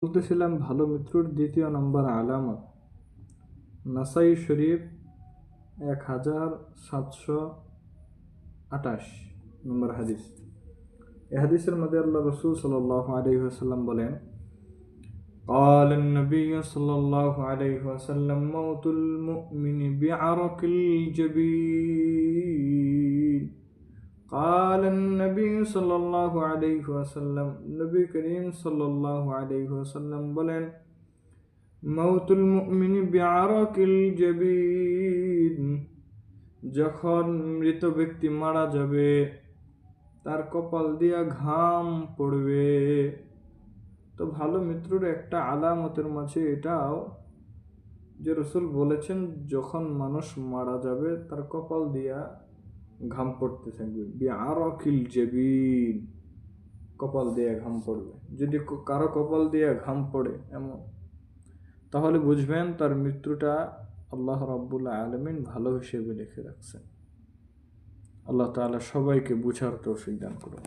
বলতেছিলাম ভালো মিত্রর দ্বিতীয় নম্বর আলামত নাসাই শরীফ 1728 নম্বর হাদিস। এই হাদিসের মধ্যে আল্লাহ রসুল সাল্লাল্লাহু আলাইহি ওয়াসাল্লাম বলেন, قال النبي صلى الله عليه وسلم موت المؤمن بعرق الجبين। قال النبي صلى الله عليه وسلم নবী করিম সাল্লাল্লাহু আলাইহি ওয়াসাল্লাম বলেন, মাউতুল মুমিনি বিআরাকিল জাবিন, যখন মৃত ব্যক্তি মারা যাবে তার কপাল দিয়া ঘাম পড়বে। তো ভালো মিত্রর একটা আলামতের মাঝে এটাও যে রসুল বলেছেন যখন মানুষ মারা যাবে তার কপাল দিয়া ঘাম পড়তে থাকবে। বিআরাকিল জাবিন, কপাল দিয়ে ঘাম পড়বে। যদি কারো কপাল দিয়ে ঘাম পড়ে এমন, তাহলে বুঝবেন তার মৃত্যুটা আল্লাহ রাব্বুল আলামিন ভালো হিসেবে লিখে রাখছেন। আল্লাহ তাআলা সবাইকে বুঝার তৌফিক দান করুন।